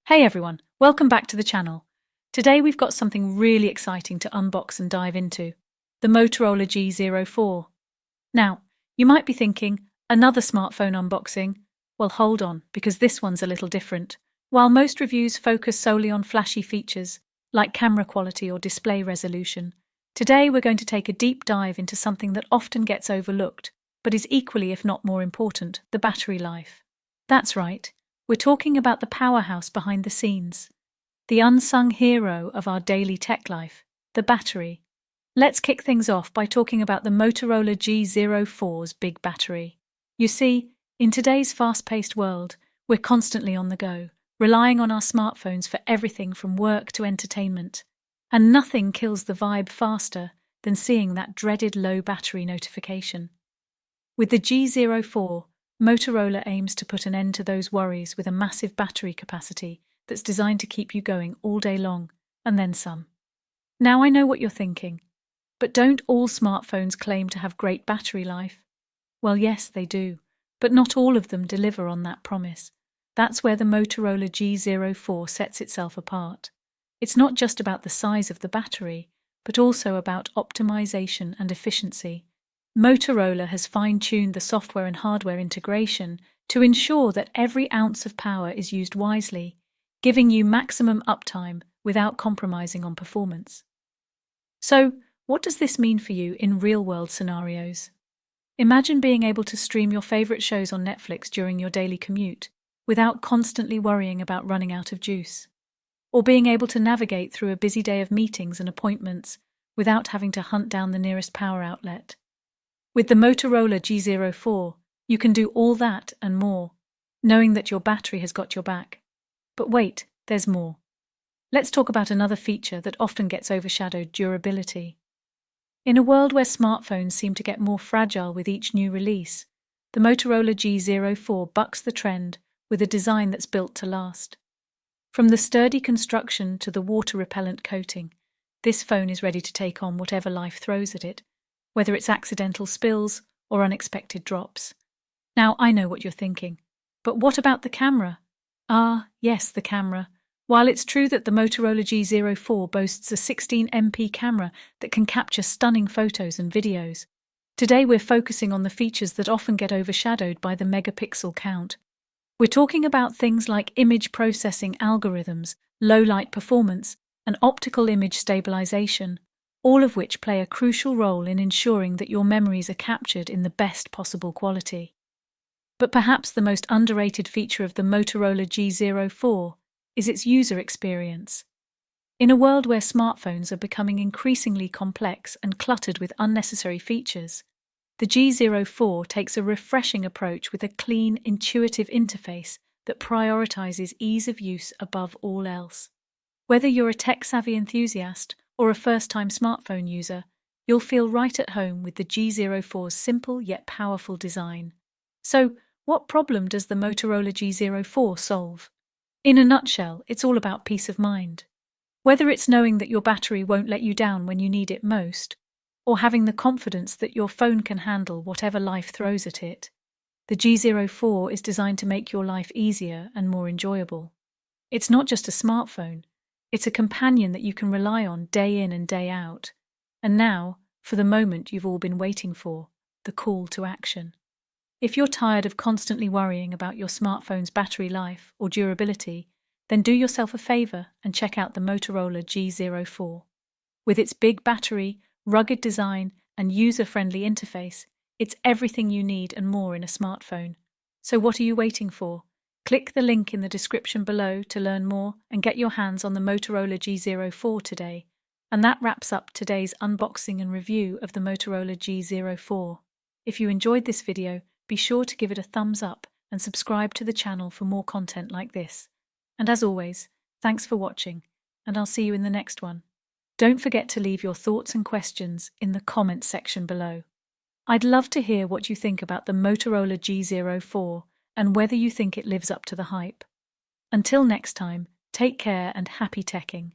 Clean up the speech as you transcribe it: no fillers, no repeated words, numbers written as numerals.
Hey everyone, welcome back to the channel. Today we've got something really exciting to unbox and dive into, the Motorola G04. Now, you might be thinking, another smartphone unboxing? Well, hold on, because this one's a little different. While most reviews focus solely on flashy features, like camera quality or display resolution, today we're going to take a deep dive into something that often gets overlooked, but is equally if not more important, the battery life. That's right. We're talking about the powerhouse behind the scenes, the unsung hero of our daily tech life, the battery. Let's kick things off by talking about the Motorola G04's big battery. You see, in today's fast-paced world, we're constantly on the go, relying on our smartphones for everything from work to entertainment. And nothing kills the vibe faster than seeing that dreaded low battery notification. With the G04, Motorola aims to put an end to those worries with a massive battery capacity that's designed to keep you going all day long, and then some. Now I know what you're thinking, but don't all smartphones claim to have great battery life? Well, yes, they do, but not all of them deliver on that promise. That's where the Motorola G04 sets itself apart. It's not just about the size of the battery, but also about optimization and efficiency. Motorola has fine-tuned the software and hardware integration to ensure that every ounce of power is used wisely, giving you maximum uptime without compromising on performance. So, what does this mean for you in real-world scenarios? Imagine being able to stream your favorite shows on Netflix during your daily commute without constantly worrying about running out of juice. Or being able to navigate through a busy day of meetings and appointments without having to hunt down the nearest power outlet. With the Motorola G04, you can do all that and more, knowing that your battery has got your back. But wait, there's more. Let's talk about another feature that often gets overshadowed: durability. In a world where smartphones seem to get more fragile with each new release, the Motorola G04 bucks the trend with a design that's built to last. From the sturdy construction to the water-repellent coating, this phone is ready to take on whatever life throws at it, whether it's accidental spills or unexpected drops. Now, I know what you're thinking, but what about the camera? Ah, yes, the camera. While it's true that the Motorola G04 boasts a 16MP camera that can capture stunning photos and videos, today we're focusing on the features that often get overshadowed by the megapixel count. We're talking about things like image processing algorithms, low light performance, and optical image stabilization, all of which play a crucial role in ensuring that your memories are captured in the best possible quality. But perhaps the most underrated feature of the Motorola G04 is its user experience. In a world where smartphones are becoming increasingly complex and cluttered with unnecessary features, the G04 takes a refreshing approach with a clean, intuitive interface that prioritizes ease of use above all else. Whether you're a tech-savvy enthusiast or a first-time smartphone user, you'll feel right at home with the G04's simple yet powerful design. So, what problem does the Motorola G04 solve? In a nutshell, it's all about peace of mind. Whether it's knowing that your battery won't let you down when you need it most, or having the confidence that your phone can handle whatever life throws at it, the G04 is designed to make your life easier and more enjoyable. It's not just a smartphone. It's a companion that you can rely on day in and day out. And now, for the moment you've all been waiting for, the call to action. If you're tired of constantly worrying about your smartphone's battery life or durability, then do yourself a favor and check out the Motorola G04. With its big battery, rugged design, and user-friendly interface, it's everything you need and more in a smartphone. So what are you waiting for? Click the link in the description below to learn more and get your hands on the Motorola G04 today. And that wraps up today's unboxing and review of the Motorola G04. If you enjoyed this video, be sure to give it a thumbs up and subscribe to the channel for more content like this. And as always, thanks for watching, and I'll see you in the next one. Don't forget to leave your thoughts and questions in the comments section below. I'd love to hear what you think about the Motorola G04 and whether you think it lives up to the hype. Until next time, take care and happy teching.